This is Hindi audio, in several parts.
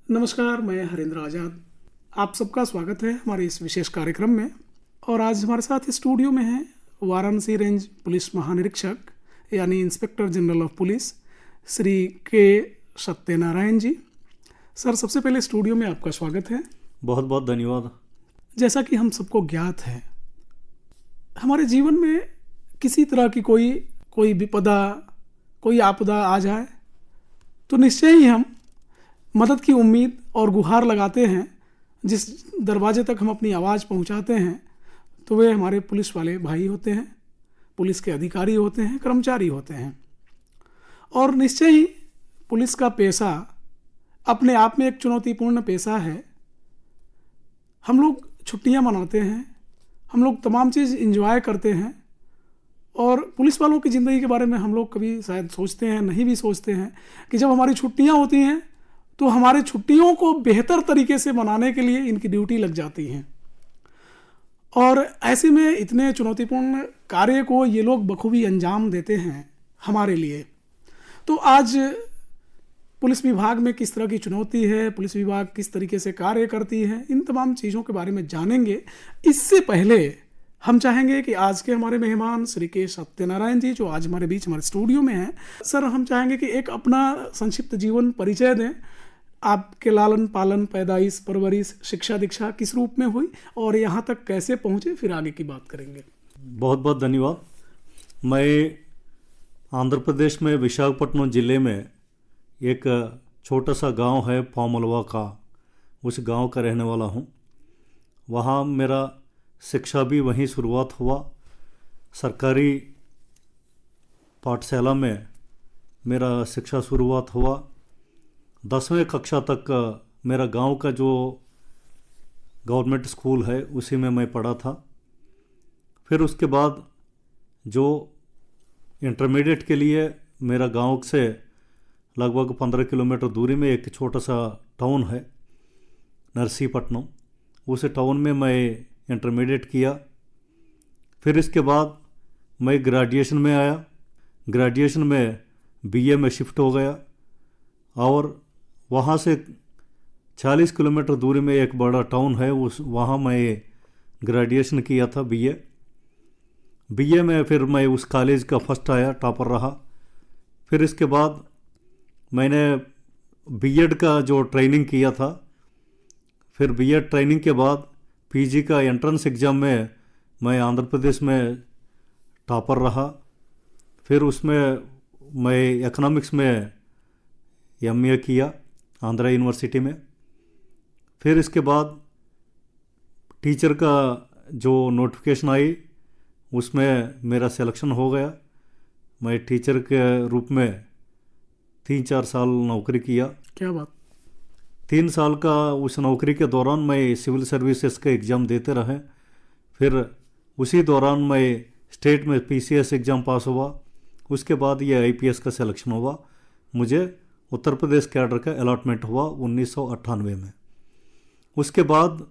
नमस्कार, मैं हरेंद्र आज़ाद। आप सबका स्वागत है हमारे इस विशेष कार्यक्रम में। और आज हमारे साथ स्टूडियो में हैं वाराणसी रेंज पुलिस महानिरीक्षक यानी inspector general of police Shri के सत्यनारायण जी। सर, सबसे पहले स्टूडियो में आपका स्वागत है। बहुत बहुत धन्यवाद। जैसा कि हम सबको ज्ञात है, हमारे जीवन में किसी तरह की कोई विपदा, कोई आपदा आ जाए तो निश्चय ही हम मदद की उम्मीद और गुहार लगाते हैं। जिस दरवाजे तक हम अपनी आवाज़ पहुंचाते हैं तो वे हमारे पुलिस वाले भाई होते हैं, पुलिस के अधिकारी होते हैं, कर्मचारी होते हैं। और निश्चय ही पुलिस का पेशा अपने आप में एक चुनौतीपूर्ण पेशा है। हम लोग छुट्टियां मनाते हैं, हम लोग तमाम चीज़ एंजॉय करते हैं, और पुलिस वालों की ज़िंदगी के बारे में हम लोग कभी शायद सोचते हैं, नहीं भी सोचते हैं कि जब हमारी छुट्टियां होती हैं तो हमारे छुट्टियों को बेहतर तरीके से मनाने के लिए इनकी ड्यूटी लग जाती है। और ऐसे में इतने चुनौतीपूर्ण कार्य को ये लोग बखूबी अंजाम देते हैं हमारे लिए। तो आज पुलिस विभाग में किस तरह की चुनौती है, पुलिस विभाग किस तरीके से कार्य करती है, इन तमाम चीज़ों के बारे में जानेंगे। इससे पहले हम चाहेंगे कि आज के हमारे मेहमान श्री के सत्यनारायण जी, जो आज हमारे बीच हमारे स्टूडियो में हैं, सर, हम चाहेंगे कि एक अपना संक्षिप्त जीवन परिचय दें। आपके लालन पालन, पैदाइश, परवरिश, शिक्षा दीक्षा किस रूप में हुई और यहाँ तक कैसे पहुँचे, फिर आगे की बात करेंगे। बहुत बहुत धन्यवाद। मैं आंध्र प्रदेश में विशाखापट्टनम ज़िले में एक छोटा सा गांव है पामलवा का, उस गांव का रहने वाला हूं। वहां मेरा शिक्षा भी वहीं शुरुआत हुआ। सरकारी पाठशाला में मेरा शिक्षा शुरुआत हुआ। 10वीं कक्षा तक मेरा गांव का जो गवर्नमेंट स्कूल है उसी में मैं पढ़ा था। फिर उसके बाद जो इंटरमीडिएट के लिए मेरा गांव से लगभग 15 किलोमीटर दूरी में एक छोटा सा टाउन है नरसीपट्टनम, उस टाउन में मैं इंटरमीडिएट किया। फिर इसके बाद मैं ग्रेजुएशन में आया। ग्रेजुएशन में बीए में शिफ्ट हो गया और वहाँ से 40 किलोमीटर दूरी में एक बड़ा टाउन है, वहाँ मैं ग्रेजुएशन किया था बीए में। फिर मैं उस कॉलेज का फर्स्ट आया, टॉपर रहा। फिर इसके बाद मैंने बीएड का जो ट्रेनिंग किया था, फिर बीएड ट्रेनिंग के बाद पीजी का एंट्रेंस एग्ज़ाम में मैं आंध्र प्रदेश में टॉपर रहा। फिर उसमें मैं इकोनॉमिक्स में एमए किया आंध्रा यूनिवर्सिटी में। फिर इसके बाद टीचर का जो नोटिफिकेशन आई उसमें मेरा सिलेक्शन हो गया। मैं टीचर के रूप में 3-4 साल नौकरी किया। क्या बात। 3 साल का उस नौकरी के दौरान मैं सिविल सर्विसेज का एग्ज़ाम देते रहे। फिर उसी दौरान मैं स्टेट में पीसीएस एग्ज़ाम पास हुआ। उसके बाद ये आईपीएस का सिलेक्शन हुआ। मुझे उत्तर प्रदेश कैडर का अलॉटमेंट हुआ 1998 में। उसके बाद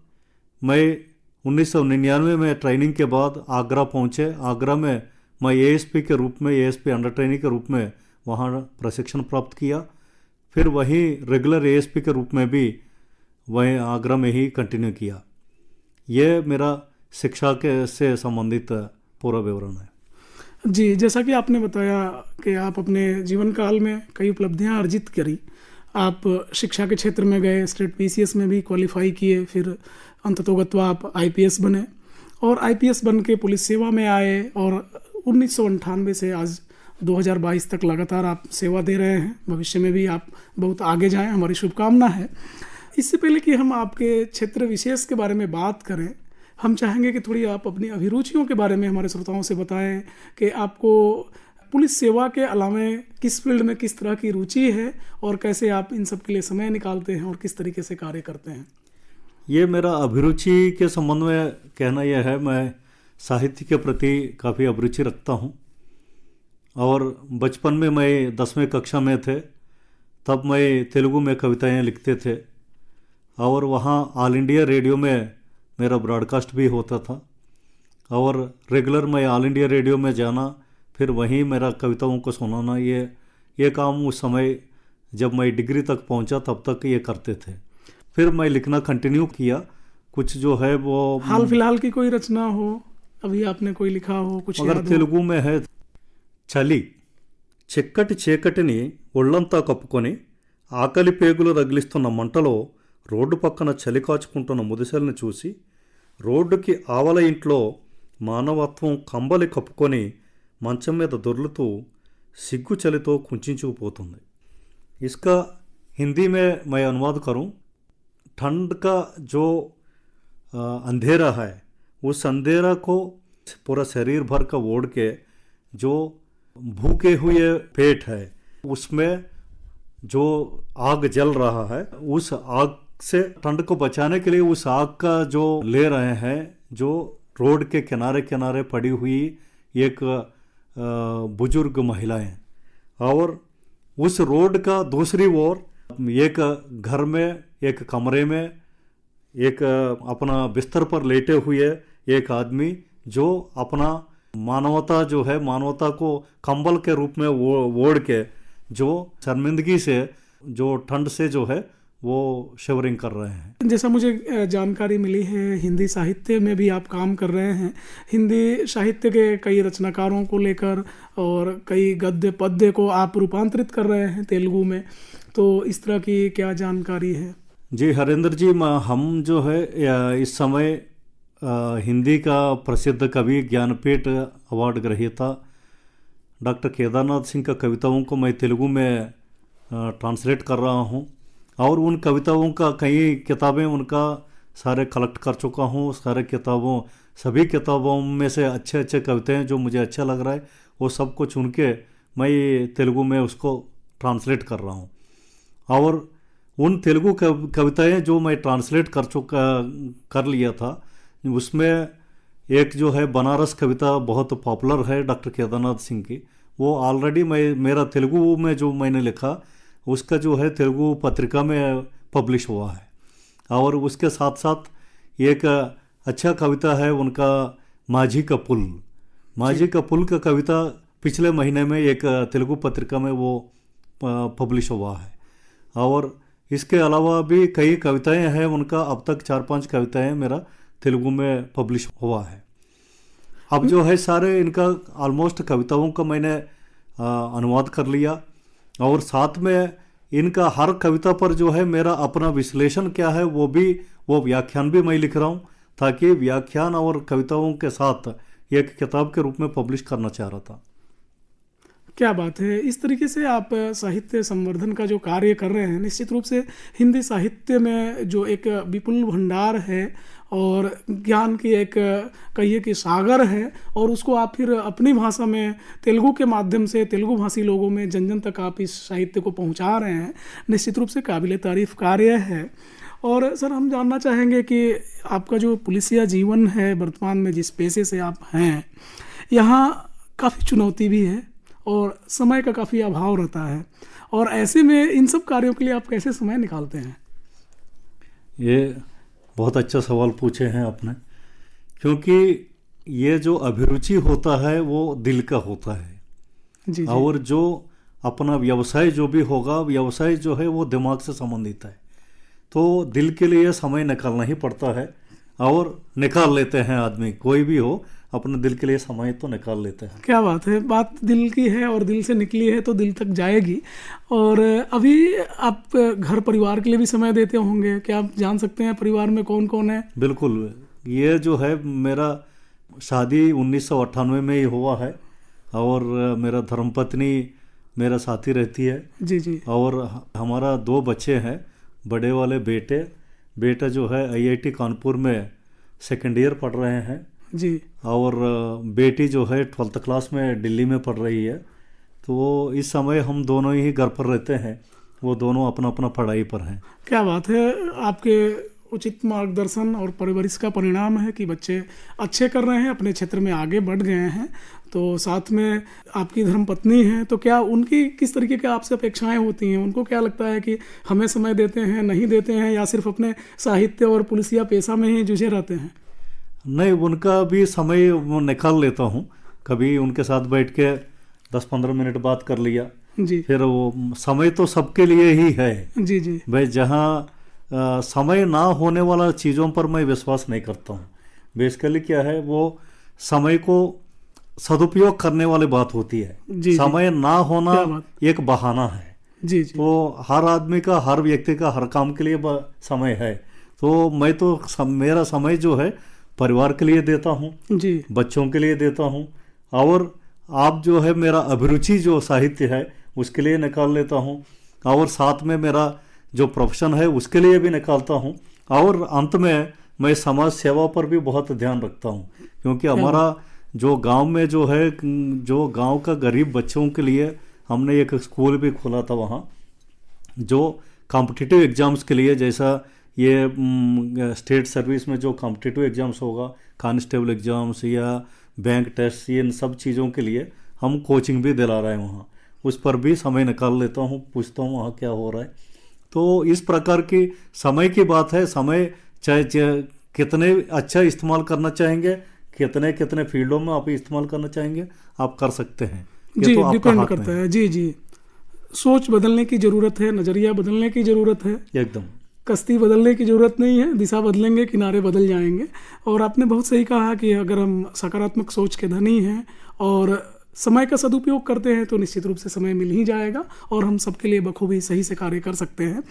मैं 1999 में ट्रेनिंग के बाद आगरा पहुँचे। आगरा में मैं एएसपी के रूप में, एएसपी अंडर ट्रेनिंग के रूप में वहाँ प्रशिक्षण प्राप्त किया। फिर वहीं रेगुलर एएसपी के रूप में भी वहीं आगरा में ही कंटिन्यू किया। ये मेरा शिक्षा के से संबंधित पूरा विवरण है। जी, जैसा कि आपने बताया कि आप अपने जीवन काल में कई उपलब्धियां अर्जित करी। आप शिक्षा के क्षेत्र में गए, स्टेट पीसीएस में भी क्वालिफाई किए, फिर अंततोगत्वा आप आईपीएस बने और आईपीएस बन के पुलिस सेवा में आए और 1998 से आज 2022 तक लगातार आप सेवा दे रहे हैं। भविष्य में भी आप बहुत आगे जाएं, हमारी शुभकामना है। इससे पहले कि हम आपके क्षेत्र विशेष के बारे में बात करें, हम चाहेंगे कि थोड़ी आप अपनी अभिरुचियों के बारे में हमारे श्रोताओं से बताएं कि आपको पुलिस सेवा के अलावा किस फील्ड में किस तरह की रुचि है और कैसे आप इन सब के लिए समय निकालते हैं और किस तरीके से कार्य करते हैं। ये मेरा अभिरुचि के संबंध में कहना यह है, मैं साहित्य के प्रति काफ़ी अभिरुचि रखता हूँ। और बचपन में मैं 10वीं कक्षा में थे तब मैं तेलुगु में कविताएं लिखते थे और वहाँ ऑल इंडिया रेडियो में मेरा ब्रॉडकास्ट भी होता था और रेगुलर मैं ऑल इंडिया रेडियो में जाना, फिर वहीं मेरा कविताओं को सुनाना, ये काम उस समय जब मैं डिग्री तक पहुंचा तब तक ये करते थे। फिर मैं लिखना कंटिन्यू किया। कुछ जो है वो हाल फिलहाल की कोई रचना हो, अभी आपने कोई लिखा हो, कुछ अगर याद हो? तेलुगु में है, చలి చిక్కటి చీకటిని ఒళ్ళంతా కప్పుకొని ఆకలి పేగులు రగిలిస్తున్న మంటలో రోడ్డు పక్కన చలి కాచుకుంటున్న ముదిసెల్ని చూసి రోడ్డుకి ఆవల ఇంట్లో మానవత్వం కంబలి కప్పుకొని మంచం మీద దొర్లుతూ సిగ్గు చలితో కుంచుకుపోతుంది। इसका हिंदी में मैं अनुवाद करूं, ठंड का जो अंधेरा है उस अंधेरा को पूरा शरीर भर का ओढ़ के जो भूखे हुए पेट है उसमें जो आग जल रहा है, उस आग से ठंड को बचाने के लिए उस आग का जो ले रहे हैं, जो रोड के किनारे किनारे पड़ी हुई एक बुजुर्ग महिलाएं, और उस रोड का दूसरी ओर एक घर में एक कमरे में एक अपना बिस्तर पर लेटे हुए एक आदमी जो अपना मानवता जो है, मानवता को कंबल के रूप में ओढ़ के जो शर्मिंदगी से, जो ठंड से जो है वो शिवरिंग कर रहे हैं। जैसा मुझे जानकारी मिली है, हिंदी साहित्य में भी आप काम कर रहे हैं। हिंदी साहित्य के कई रचनाकारों को लेकर और कई गद्य पद्य को आप रूपांतरित कर रहे हैं तेलुगु में, तो इस तरह की क्या जानकारी है? जी हरेंद्र जी, हम जो है इस समय हिंदी का प्रसिद्ध कवि ज्ञानपीठ अवार्ड ग्रहीता डॉक्टर केदारनाथ सिंह का कविताओं को मैं तेलुगु में ट्रांसलेट कर रहा हूँ, और उन कविताओं का कई किताबें उनका सारे कलेक्ट कर चुका हूँ। सारे किताबों, सभी किताबों में से अच्छे अच्छे कविताएं जो मुझे अच्छा लग रहा है वो सब को चुन के मैं तेलुगु में उसको ट्रांसलेट कर रहा हूँ। और उन तेलुगु कविताएं जो मैं ट्रांसलेट कर लिया था, उसमें एक जो है बनारस कविता बहुत पॉपुलर है डॉक्टर केदारनाथ सिंह की, वो ऑलरेडी मेरा तेलुगु में जो मैंने लिखा उसका जो है तेलुगु पत्रिका में पब्लिश हुआ है। और उसके साथ साथ एक अच्छा कविता है उनका माझी का पुल। माझी का पुल का कविता पिछले महीने में एक तेलुगु पत्रिका में वो पब्लिश हुआ है। और इसके अलावा भी कई कविताएं हैं उनका, अब तक 4-5 कविताएं मेरा तेलुगु में पब्लिश हुआ है। अब जो है सारे इनका ऑलमोस्ट कविताओं का मैंने अनुवाद कर लिया, और साथ में इनका हर कविता पर जो है मेरा अपना विश्लेषण क्या है वो व्याख्यान भी मैं लिख रहा हूँ, ताकि व्याख्यान और कविताओं के साथ एक किताब के रूप में पब्लिश करना चाह रहा था। क्या बात है! इस तरीके से आप साहित्य संवर्धन का जो कार्य कर रहे हैं, निश्चित रूप से हिंदी साहित्य में जो एक विपुल भंडार है और ज्ञान की एक कहिए कि सागर है, और उसको आप फिर अपनी भाषा में तेलुगु के माध्यम से तेलुगु भाषी लोगों में जन जन तक आप इस साहित्य को पहुंचा रहे हैं, निश्चित रूप से काबिल तारीफ कार्य है। और सर, हम जानना चाहेंगे कि आपका जो पुलिसिया जीवन है वर्तमान में, जिस पेशे से आप हैं, यहाँ काफ़ी चुनौती भी है और समय का काफ़ी अभाव रहता है, और ऐसे में इन सब कार्यों के लिए आप कैसे समय निकालते हैं? ये बहुत अच्छा सवाल पूछे हैं आपने, क्योंकि ये जो अभिरुचि होता है वो दिल का होता है। जी। और जो अपना व्यवसाय जो भी होगा, व्यवसाय जो है वो दिमाग से संबंधित है, तो दिल के लिए समय निकालना ही पड़ता है, और निकाल लेते हैं आदमी, कोई भी हो अपने दिल के लिए समय तो निकाल लेते हैं। क्या बात है! बात दिल की है और दिल से निकली है तो दिल तक जाएगी। और अभी आप घर परिवार के लिए भी समय देते होंगे, क्या आप जान सकते हैं परिवार में कौन कौन है? बिल्कुल, ये जो है मेरा शादी 1998 में ही हुआ है, और मेरा धर्मपत्नी मेरा साथी रहती है। जी जी। और हमारा 2 बच्चे हैं, बड़े वाले बेटा जो है IIT कानपुर में सेकेंड ईयर पढ़ रहे हैं जी, और बेटी जो है 12th क्लास में दिल्ली में पढ़ रही है। तो इस समय हम दोनों ही घर पर रहते हैं, वो दोनों अपना अपना पढ़ाई पर हैं। क्या बात है! आपके उचित मार्गदर्शन और परवरिश का परिणाम है कि बच्चे अच्छे कर रहे हैं, अपने क्षेत्र में आगे बढ़ गए हैं। तो साथ में आपकी धर्मपत्नी हैं, तो क्या उनकी किस तरीके की आपसे अपेक्षाएं होती हैं? उनको क्या लगता है कि हमें समय देते हैं, नहीं देते हैं, या सिर्फ अपने साहित्य और पुलिसिया पेशा में ही जुझे रहते हैं? नहीं, उनका भी समय निकाल लेता हूँ। कभी उनके साथ बैठ के 10-15 मिनट बात कर लिया जी। फिर वो समय तो सबके लिए ही है। जी जी। भाई जहाँ समय ना होने वाला चीज़ों पर मैं विश्वास नहीं करता हूँ। बेसिकली क्या है, वो समय को सदुपयोग करने वाली बात होती है। जी समय ना होना क्या बात। एक बहाना है। जी जी तो हर आदमी का, हर व्यक्ति का हर काम के लिए समय है। तो मैं तो मेरा समय जो है परिवार के लिए देता हूँ, जी बच्चों के लिए देता हूँ, और आप जो है मेरा अभिरुचि जो साहित्य है उसके लिए निकाल लेता हूँ, और साथ में मेरा जो प्रोफेशन है उसके लिए भी निकालता हूँ, और अंत में मैं समाज सेवा पर भी बहुत ध्यान रखता हूँ। क्योंकि हमारा जो गांव में जो है, जो गांव का गरीब बच्चों के लिए हमने एक स्कूल भी खोला था वहाँ, जो कॉम्पिटिटिव एग्ज़ाम्स के लिए, जैसा ये स्टेट सर्विस में जो कॉम्पिटिटिव एग्ज़ाम्स होगा, कांस्टेबल एग्ज़ाम्स या बैंक टेस्ट, ये इन सब चीज़ों के लिए हम कोचिंग भी दिला रहे हैं वहाँ। उस पर भी समय निकाल लेता हूँ, पूछता हूँ वहाँ क्या हो रहा है। तो इस प्रकार की समय की बात है। समय चाहे कितने अच्छा इस्तेमाल करना चाहेंगे, कितने कितने फील्डों में आप इस्तेमाल करना चाहेंगे, आप कर सकते हैं। ये जी तो आपका डिपेंड हाथ करता में है। जी जी सोच बदलने की ज़रूरत है, नज़रिया बदलने की ज़रूरत है। एकदम। कश्ती बदलने की ज़रूरत नहीं है, दिशा बदलेंगे किनारे बदल जाएंगे। और आपने बहुत सही कहा कि अगर हम सकारात्मक सोच के धनी हैं और समय का सदुपयोग करते हैं तो निश्चित रूप से समय मिल ही जाएगा और हम सबके लिए बखूबी सही से कार्य कर सकते हैं।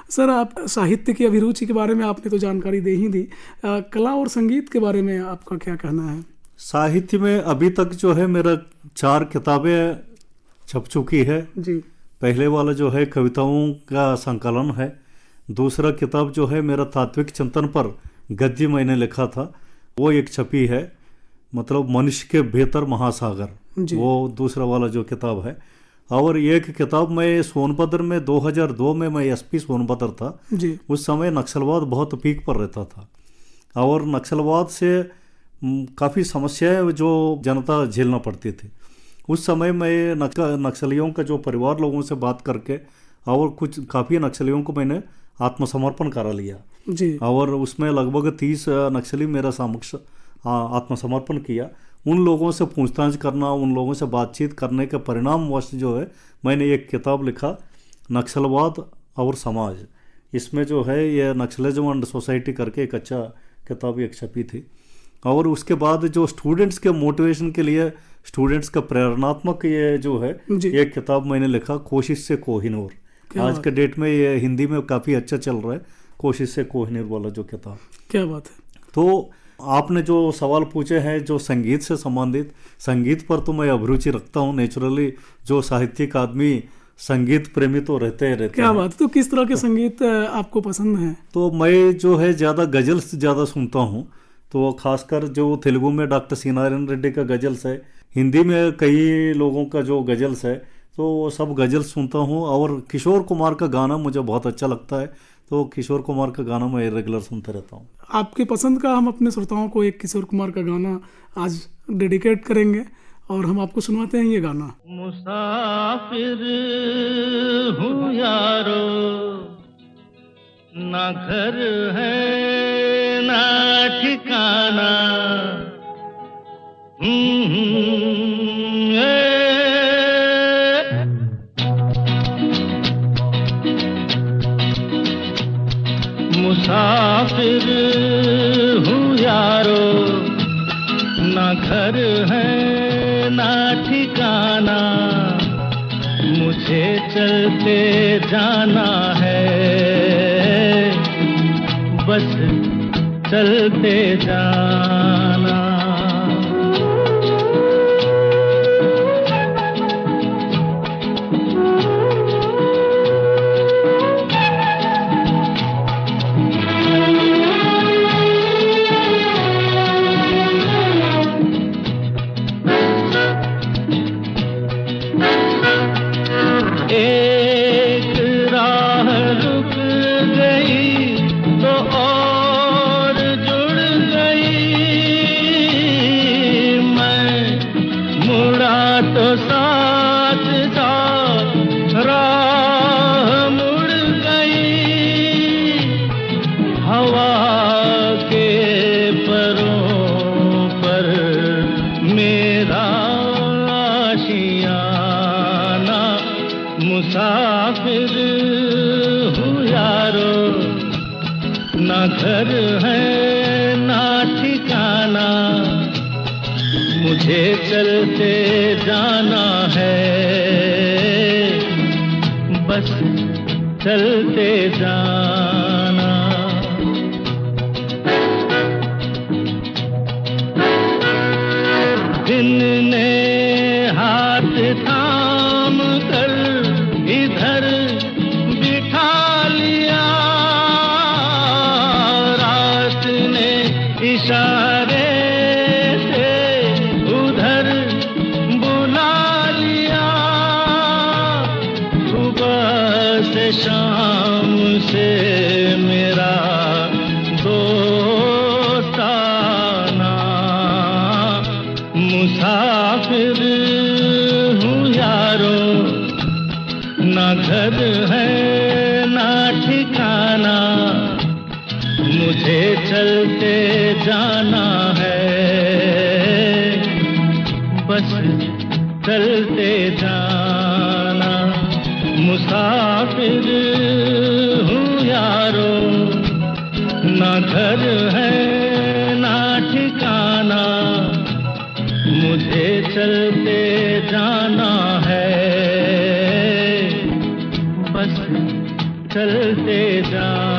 सर, आप साहित्य की अभिरुचि के बारे में आपने तो जानकारी दे ही दी, कला और संगीत के बारे में आपका क्या कहना है? साहित्य में अभी तक जो है मेरा 4 किताबें छप चुकी है। जी पहले वाला जो है कविताओं का संकलन है। दूसरा किताब जो है मेरा तात्विक चिंतन पर गद्य मैंने लिखा था, वो एक छपी है, मतलब मनुष्य के भीतर महासागर, वो दूसरा वाला जो किताब है। और एक किताब मैं सोनभद्र में 2002 में मैं एसपी सोनभद्र था जी। उस समय नक्सलवाद बहुत पीक पर रहता था और नक्सलवाद से काफ़ी समस्याएं जो जनता झेलना पड़ती थी। उस समय मैं नक्सलियों का जो परिवार लोगों से बात करके और कुछ काफ़ी नक्सलियों को मैंने आत्मसमर्पण करा लिया जी। और उसमें लगभग 30 नक्सली मेरा समक्ष आत्मसमर्पण किया। उन लोगों से पूछताछ करना, उन लोगों से बातचीत करने के परिणामवश जो है मैंने एक किताब लिखा, नक्सलवाद और समाज। इसमें जो है ये नक्सलिज्म एंड सोसाइटी करके एक अच्छा किताब एक छपी थी। और उसके बाद जो स्टूडेंट्स के मोटिवेशन के लिए, स्टूडेंट्स का प्रेरणात्मक ये जो है एक किताब मैंने लिखा, कोशिश से कोहिनूर। आज के डेट में ये हिंदी में काफ़ी अच्छा चल रहा है, कोशिश से कोहिनूर वाला जो किताब। क्या बात है। तो आपने जो सवाल पूछे हैं जो संगीत से संबंधित, संगीत पर तो मैं अभिरुचि रखता हूँ नेचुरली। जो साहित्यिक आदमी संगीत प्रेमी तो रहते हैं। क्या बात। तो किस तरह के संगीत आपको पसंद है? तो मैं जो है ज़्यादा गज़ल्स ज़्यादा सुनता हूँ। तो खासकर जो तेलुगु में डॉक्टर सी नारायण रेड्डी का गज़ल्स है, हिंदी में कई लोगों का जो गज़ल्स है, तो वो सब गज़ल्स सुनता हूँ। और किशोर कुमार का गाना मुझे बहुत अच्छा लगता है, तो किशोर कुमार का गाना मैं रेगुलर सुनते रहता हूँ। आपके पसंद का हम अपने श्रोताओं को एक किशोर कुमार का गाना आज डेडिकेट करेंगे और हम आपको सुनवाते हैं ये गाना। मुसाफिर हूँ यारो, ना घर है ना ठिकाना, मुसाफिर हूँ यारो, ना घर है ना ठिकाना, मुझे चलते जाना है, बस चलते जाना। ना घर है ना ठिकाना, मुझे चलते जाना है, बस चलते जाना। दिन ने हाथ थाम कर इधर बिठा लिया, रात ने इशारे से उधर बुला लिया, सुबह से शाम से मेरा दोस्ताना, मुसाफिर हूँ यारो, ना घर है ना ठिकाना, मुझे चलते जाना है, बस चलते जाना। मुसाफिर हूँ यारो, ना घर है ना ठिकाना, मुझे चलते जाना है, बस चलते जाना।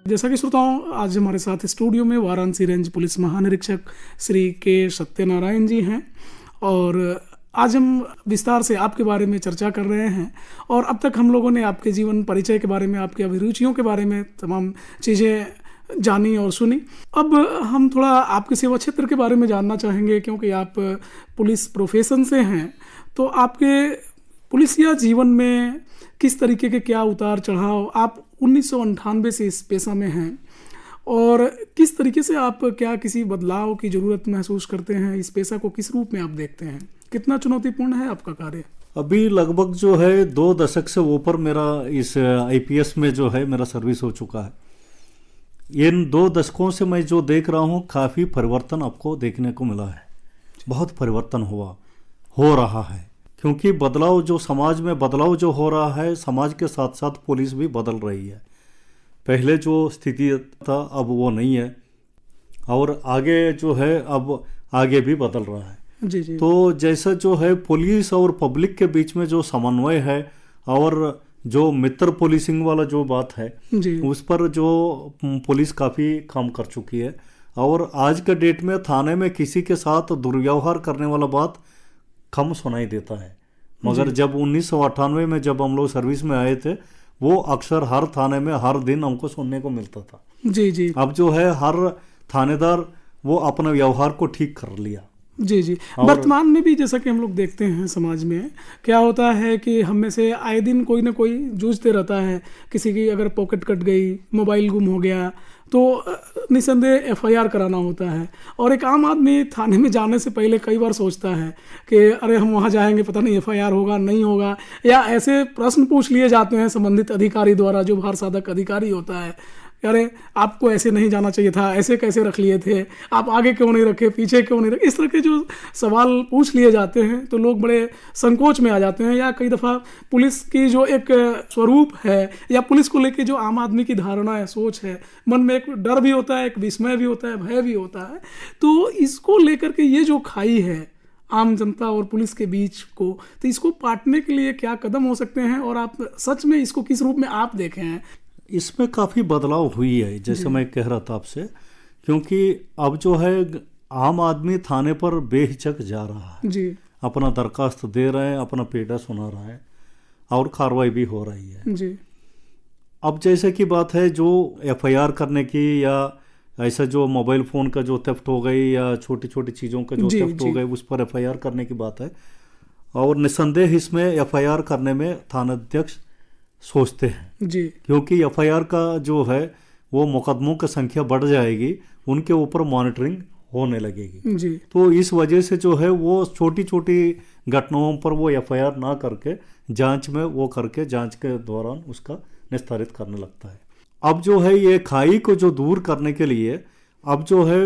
जैसा कि श्रोताओं, आज हमारे साथ स्टूडियो में वाराणसी रेंज पुलिस महानिरीक्षक श्री के सत्यनारायण जी हैं और आज हम विस्तार से आपके बारे में चर्चा कर रहे हैं। और अब तक हम लोगों ने आपके जीवन परिचय के बारे में, आपकी अभिरुचियों के बारे में तमाम चीज़ें जानी और सुनी। अब हम थोड़ा आपके सेवा क्षेत्र के बारे में जानना चाहेंगे, क्योंकि आप पुलिस प्रोफेशन से हैं, तो आपके पुलिसिया जीवन में किस तरीके के क्या उतार चढ़ाव, आप 1998 से इस पेशा में हैं और किस तरीके से आप क्या किसी बदलाव की ज़रूरत महसूस करते हैं, इस पेशा को किस रूप में आप देखते हैं, कितना चुनौतीपूर्ण है आपका कार्य? अभी लगभग जो है 2 दशक से ऊपर मेरा इस आईपीएस में जो है मेरा सर्विस हो चुका है। इन 2 दशकों से मैं जो देख रहा हूँ, काफ़ी परिवर्तन आपको देखने को मिला है, बहुत परिवर्तन हो रहा है, क्योंकि बदलाव जो समाज में बदलाव जो हो रहा है, समाज के साथ साथ पुलिस भी बदल रही है। पहले जो स्थिति था अब वो नहीं है और आगे जो है अब आगे भी बदल रहा है। जी जी। तो जैसा जो है पुलिस और पब्लिक के बीच में जो समन्वय है और जो मित्र पुलिसिंग वाला जो बात है जी, उस पर जो पुलिस काफ़ी काम कर चुकी है। और आज के डेट में थाने में किसी के साथ दुर्व्यवहार करने वाला बात कम सुनाई देता है, मगर जब 1998 में जब हम लोग सर्विस में आए थे, वो अक्सर हर थाने में हर दिन हमको सुनने को मिलता था। जी जी। अब जो है हर थानेदार वो अपना व्यवहार को ठीक कर लिया। जी जी। वर्तमान में भी जैसा कि हम लोग देखते हैं समाज में क्या होता है कि हम में से आए दिन कोई ना कोई जूझते रहता है, किसी की अगर पॉकेट कट गई, मोबाइल गुम हो गया, तो निसंदेह एफआईआर कराना होता है। और एक आम आदमी थाने में जाने से पहले कई बार सोचता है कि अरे हम वहाँ जाएंगे, पता नहीं एफआईआर होगा नहीं होगा, या ऐसे प्रश्न पूछ लिए जाते हैं संबंधित अधिकारी द्वारा, जो भार साधक अधिकारी होता है, अरे आपको ऐसे नहीं जाना चाहिए था, ऐसे कैसे रख लिए थे, आप आगे क्यों नहीं रखे, पीछे क्यों नहीं रखे, इस तरह के जो सवाल पूछ लिए जाते हैं तो लोग बड़े संकोच में आ जाते हैं। या कई दफ़ा पुलिस की जो एक स्वरूप है या पुलिस को लेके जो आम आदमी की धारणा है, सोच है, मन में एक डर भी होता है, एक विस्मय भी होता है, भय भी होता है। तो इसको लेकर के ये जो खाई है आम जनता और पुलिस के बीच को, तो इसको पाटने के लिए क्या कदम हो सकते हैं और आप सच में इसको किस रूप में आप देखे हैं? इसमें काफ़ी बदलाव हुई है, जैसे मैं कह रहा था आपसे, क्योंकि अब जो है आम आदमी थाने पर बेहिचक जा रहा है जी, अपना दरखास्त दे रहे हैं, अपना पेटा सुना रहा है और कार्रवाई भी हो रही है जी। अब जैसे की बात है जो एफआईआर करने की, या ऐसा जो मोबाइल फ़ोन का जो थेफ्ट हो गई या छोटी छोटी चीज़ों का जो थेफ्ट हो गई, उस पर एफआईआर करने की बात है। और निस्संदेह इसमें एफआईआर करने में थानाध्यक्ष सोचते हैं जी, क्योंकि एफआईआर का जो है वो मुकदमों की संख्या बढ़ जाएगी, उनके ऊपर मॉनिटरिंग होने लगेगी जी। तो इस वजह से जो है वो छोटी छोटी घटनाओं पर वो एफआईआर ना करके जांच में वो करके जांच के दौरान उसका निस्तारित करने लगता है। अब जो है ये खाई को जो दूर करने के लिए अब जो है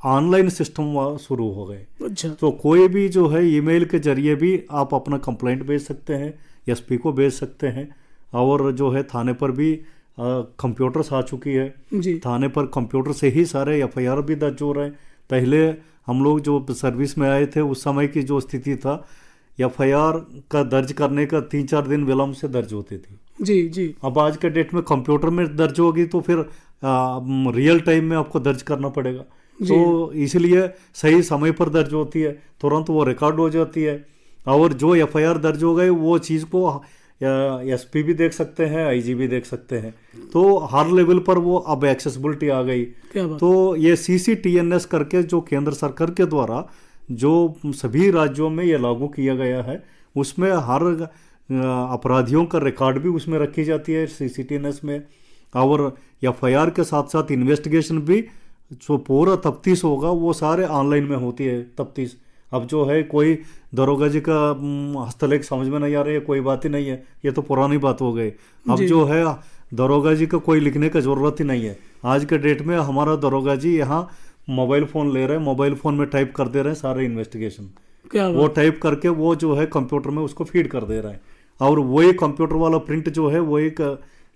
ऑनलाइन सिस्टम शुरू हो गए। अच्छा। तो कोई भी जो है ईमेल के जरिए भी आप अपना कंप्लेंट भेज सकते हैं, एसपी को भेज सकते हैं, और जो है थाने पर भी कंप्यूटर्स आ चुकी है जी। थाने पर कंप्यूटर से ही सारे एफआईआर भी दर्ज हो रहे हैं। पहले हम लोग जो सर्विस में आए थे उस समय की जो स्थिति था, एफआईआर का दर्ज करने का 3-4 दिन विलम्ब से दर्ज होती थी। जी जी। अब आज के डेट में कंप्यूटर में दर्ज होगी तो फिर रियल टाइम में आपको दर्ज करना पड़ेगा, तो इसलिए सही समय पर दर्ज होती है, तुरंत वो रिकॉर्ड हो जाती है, और जो एफआईआर दर्ज हो गए वो चीज़ को एसपी भी देख सकते हैं, आईजी भी देख सकते हैं, तो हर लेवल पर वो अब एक्सेसिबिलिटी आ गई। तो ये सीसीटीएनएस करके जो केंद्र सरकार के द्वारा जो सभी राज्यों में ये लागू किया गया है, उसमें हर अपराधियों का रिकॉर्ड भी उसमें रखी जाती है सीसीटीएनएस में, और एफआईआर के साथ साथ इन्वेस्टिगेशन भी जो पूरा तफ्तीश होगा वो सारे ऑनलाइन में होती है तफ्तीश। अब जो है कोई दरोगा जी का हस्तलेख समझ में नहीं आ रही है, कोई बात ही नहीं है, ये तो पुरानी बात हो गई। अब जो है दरोगा जी का कोई लिखने का जरूरत ही नहीं है। आज के डेट में हमारा दरोगा जी यहाँ मोबाइल फ़ोन ले रहे हैं, मोबाइल फ़ोन में टाइप कर दे रहे हैं सारे इन्वेस्टिगेशन, वो टाइप करके वो जो है कंप्यूटर में उसको फीड कर दे रहा है, और वही कंप्यूटर वाला प्रिंट जो है वो एक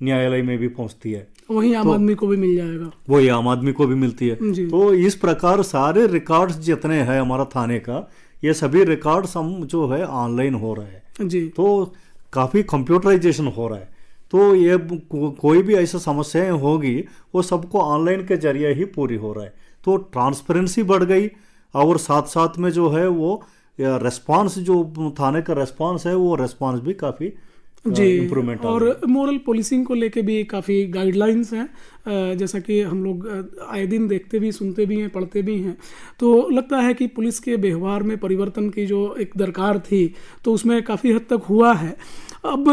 न्यायालय में भी पहुंचती है, वही आम आदमी को भी मिल जाएगा, वही आम आदमी को भी मिलती है। तो इस प्रकार सारे रिकॉर्ड्स जितने हैं हमारा थाने का, ये सभी रिकॉर्ड्स हम जो है ऑनलाइन हो रहा है जी। तो काफ़ी कंप्यूटराइजेशन हो रहा है, तो ये कोई भी ऐसा समस्याएं होगी वो सबको ऑनलाइन के जरिए ही पूरी हो रहा है, तो ट्रांसपेरेंसी बढ़ गई, और साथ साथ में जो है वो रेस्पॉन्स जो थाने का रेस्पॉन्स है वो रेस्पॉन्स भी काफ़ी जी इम्प्रूवमेंट। और मोरल पुलिसिंग को लेके भी काफ़ी गाइडलाइंस हैं, जैसा कि हम लोग आए दिन देखते भी, सुनते भी हैं, पढ़ते भी हैं, तो लगता है कि पुलिस के व्यवहार में परिवर्तन की जो एक दरकार थी तो उसमें काफ़ी हद तक हुआ है। अब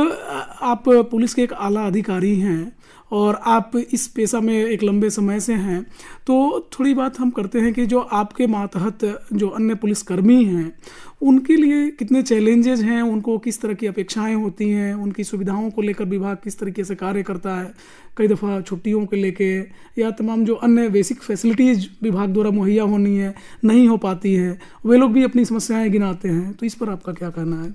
आप पुलिस के एक आला अधिकारी हैं और आप इस पेशा में एक लंबे समय से हैं, तो थोड़ी बात हम करते हैं कि जो आपके मातहत जो अन्य पुलिसकर्मी हैं उनके लिए कितने चैलेंजेस हैं, उनको किस तरह की अपेक्षाएं होती हैं, उनकी सुविधाओं को लेकर विभाग किस तरीके से कार्य करता है, कई दफ़ा छुट्टियों के लेके या तमाम जो अन्य बेसिक फैसिलिटीज़ विभाग द्वारा मुहैया होनी है नहीं हो पाती है, वे लोग भी अपनी समस्याएं गिनाते हैं, तो इस पर आपका क्या कहना है?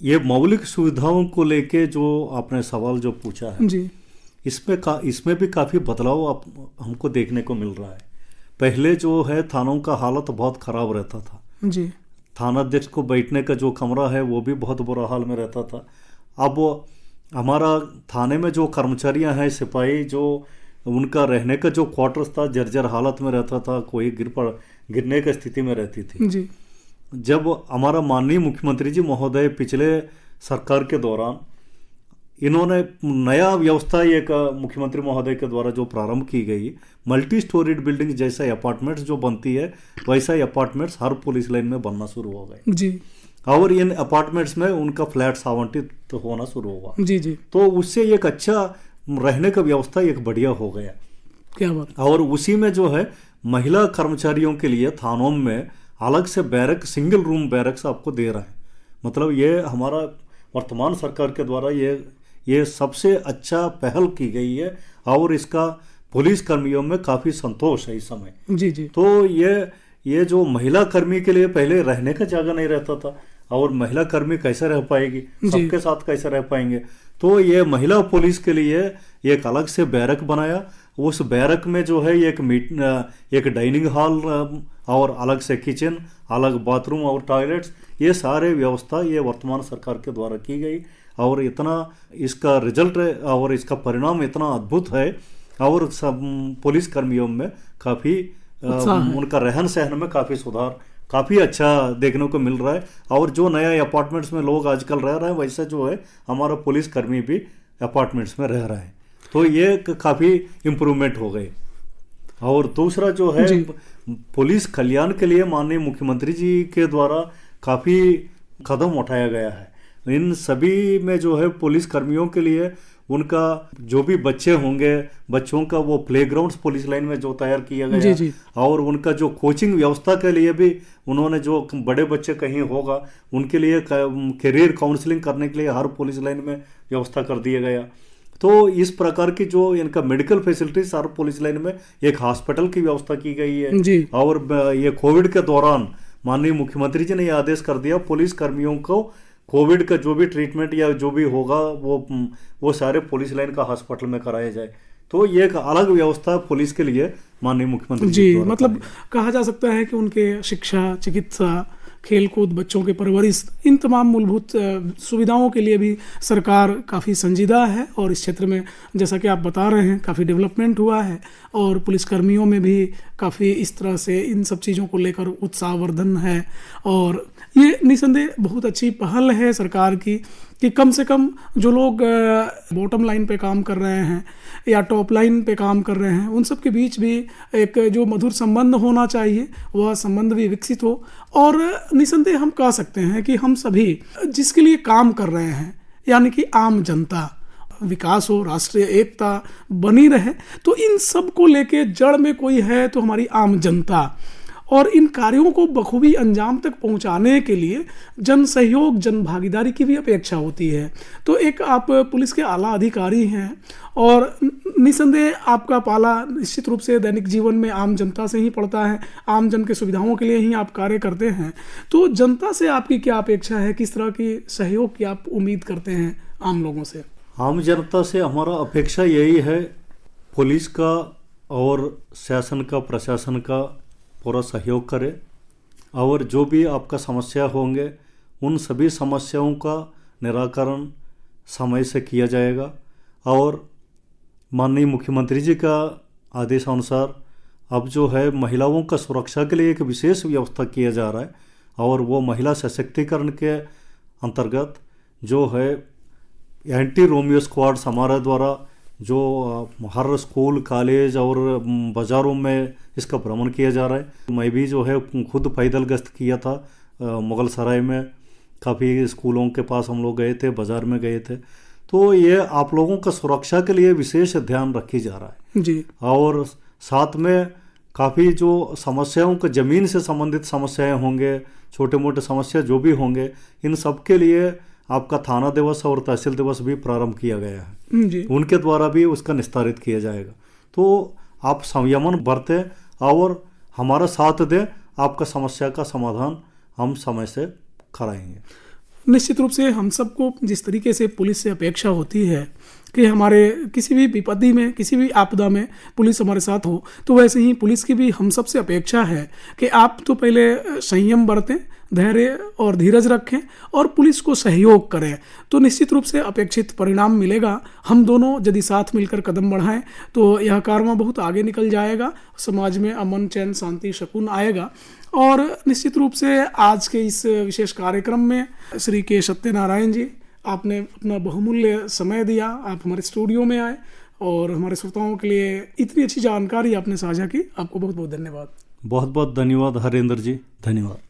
ये मौलिक सुविधाओं को लेके जो आपने सवाल जो पूछा है जी, इसमें भी काफ़ी बदलाव हमको देखने को मिल रहा है। पहले जो है थानों का हालत बहुत ख़राब रहता था जी, थानाध्यक्ष को बैठने का जो कमरा है वो भी बहुत बुरा हाल में रहता था। अब हमारा थाने में जो कर्मचारियां हैं, सिपाही, जो उनका रहने का जो क्वार्टर्स था जर्जर हालत में रहता था, कोई गिरने की स्थिति में रहती थी जी। जब हमारा माननीय मुख्यमंत्री जी महोदय पिछले सरकार के दौरान इन्होंने नया व्यवस्था एक मुख्यमंत्री महोदय के द्वारा जो प्रारंभ की गई, मल्टी स्टोरीड बिल्डिंग जैसा अपार्टमेंट्स जो बनती है वैसा अपार्टमेंट्स हर पुलिस लाइन में बनना शुरू हो गए जी, और इन अपार्टमेंट्स में उनका फ्लैट्स आवंटित होना शुरू हुआ जी जी। तो उससे एक अच्छा रहने का व्यवस्था एक बढ़िया हो गया। क्या बात। और उसी में जो है महिला कर्मचारियों के लिए थानों में अलग से बैरक, सिंगल रूम बैरक्स आपको दे रहा है। मतलब ये हमारा वर्तमान सरकार के द्वारा ये सबसे अच्छा पहल की गई है और इसका पुलिस कर्मियों में काफ़ी संतोष है इस समय। जी जी। तो ये जो महिला कर्मी के लिए पहले रहने का जगह नहीं रहता था और महिला कर्मी कैसे रह पाएगी, सबके साथ कैसे रह पाएंगे, तो ये महिला पुलिस के लिए एक अलग से बैरक बनाया। उस बैरक में जो है एक डाइनिंग हॉल और अलग से किचन, अलग बाथरूम और टॉयलेट्स, ये सारे व्यवस्था ये वर्तमान सरकार के द्वारा की गई और इतना इसका रिजल्ट और इसका परिणाम इतना अद्भुत है और सब पुलिस कर्मियों में काफ़ी उनका रहन सहन में काफ़ी सुधार, काफ़ी अच्छा देखने को मिल रहा है। और जो नया अपार्टमेंट्स में लोग आजकल रह रहे हैं वैसे जो है हमारा पुलिस कर्मी भी अपार्टमेंट्स में रह रहे हैं, तो ये काफ़ी इम्प्रूवमेंट हो गई। और दूसरा जो है पुलिस कल्याण के लिए माननीय मुख्यमंत्री जी के द्वारा काफ़ी कदम उठाया गया है। इन सभी में जो है पुलिस कर्मियों के लिए उनका जो भी बच्चे होंगे, बच्चों का वो प्लेग्राउंड्स पुलिस लाइन में जो तैयार किया गया जी जी। और उनका जो कोचिंग व्यवस्था के लिए भी उन्होंने, जो बड़े बच्चे कहीं होगा उनके लिए करियर काउंसलिंग करने के लिए हर पुलिस लाइन में व्यवस्था कर दिया गया। तो इस प्रकार की जो इनका मेडिकल फैसिलिटीज हर पुलिस लाइन में, एक हॉस्पिटल की व्यवस्था की गई है जी। और ये कोविड के दौरान माननीय मुख्यमंत्री जी ने यह आदेश कर दिया पुलिस कर्मियों को कोविड का जो भी ट्रीटमेंट या जो भी होगा वो सारे पुलिस लाइन का हॉस्पिटल में कराया जाए। तो ये एक अलग व्यवस्था पुलिस के लिए माननीय मुख्यमंत्री जी, मतलब कहा जा सकता है कि उनके शिक्षा, चिकित्सा, खेलकूद, बच्चों के परवरिश, इन तमाम मूलभूत सुविधाओं के लिए भी सरकार काफ़ी संजीदा है और इस क्षेत्र में जैसा कि आप बता रहे हैं काफ़ी डेवलपमेंट हुआ है और पुलिसकर्मियों में भी काफ़ी इस तरह से इन सब चीज़ों को लेकर उत्साहवर्धन है। और ये निसंदेह बहुत अच्छी पहल है सरकार की कि कम से कम जो लोग बॉटम लाइन पे काम कर रहे हैं या टॉप लाइन पे काम कर रहे हैं उन सब के बीच भी एक जो मधुर संबंध होना चाहिए, वह संबंध भी विकसित हो। और निसंदेह हम कह सकते हैं कि हम सभी जिसके लिए काम कर रहे हैं, यानी कि आम जनता, विकास हो, राष्ट्रीय एकता बनी रहे, तो इन सब को लेके जड़ में कोई है तो हमारी आम जनता। और इन कार्यों को बखूबी अंजाम तक पहुंचाने के लिए जन सहयोग, जन भागीदारी की भी अपेक्षा होती है। तो एक आप पुलिस के आला अधिकारी हैं और निसंदेह आपका पाला निश्चित रूप से दैनिक जीवन में आम जनता से ही पड़ता है, आम जन के सुविधाओं के लिए ही आप कार्य करते हैं। तो जनता से आपकी क्या अपेक्षा है, किस तरह की सहयोग की आप उम्मीद करते हैं आम लोगों से? आम जनता से हमारा अपेक्षा यही है पुलिस का और शासन का, प्रशासन का पूरा सहयोग करे और जो भी आपका समस्या होंगे उन सभी समस्याओं का निराकरण समय से किया जाएगा। और माननीय मुख्यमंत्री जी का आदेशानुसार अब जो है महिलाओं का सुरक्षा के लिए एक विशेष व्यवस्था किया जा रहा है और वो महिला सशक्तिकरण के अंतर्गत जो है एंटी रोमियो स्क्वाड्स हमारे द्वारा जो हर स्कूल, कॉलेज और बाज़ारों में इसका भ्रमण किया जा रहा है। मैं भी जो है खुद पैदल गश्त किया था मुगल सराय में, काफ़ी स्कूलों के पास हम लोग गए थे, बाज़ार में गए थे। तो ये आप लोगों का सुरक्षा के लिए विशेष ध्यान रखी जा रहा है जी। और साथ में काफ़ी जो समस्याओं को, ज़मीन से संबंधित समस्याएं होंगे, छोटे मोटे समस्या जो भी होंगे, इन सब के लिए आपका थाना दिवस और तहसील दिवस भी प्रारंभ किया गया है जी। उनके द्वारा भी उसका निस्तारित किया जाएगा। तो आप संयमन बरतें और हमारा साथ दें, आपका समस्या का समाधान हम समय से कराएंगे। निश्चित रूप से हम सबको जिस तरीके से पुलिस से अपेक्षा होती है कि हमारे किसी भी विपत्ति में, किसी भी आपदा में पुलिस हमारे साथ हो, तो वैसे ही पुलिस की भी हम सबसे अपेक्षा है कि आप तो पहले संयम बरतें, धैर्य और धीरज रखें और पुलिस को सहयोग करें, तो निश्चित रूप से अपेक्षित परिणाम मिलेगा। हम दोनों यदि साथ मिलकर कदम बढ़ाएं तो यह कारवां बहुत आगे निकल जाएगा, समाज में अमन, चैन, शांति, सुकून आएगा। और निश्चित रूप से आज के इस विशेष कार्यक्रम में श्री के सत्यनारायण जी, आपने अपना बहुमूल्य समय दिया, आप हमारे स्टूडियो में आए और हमारे श्रोताओं के लिए इतनी अच्छी जानकारी आपने साझा की। आपको बहुत बहुत धन्यवाद। बहुत बहुत धन्यवाद हरेंद्र जी, धन्यवाद।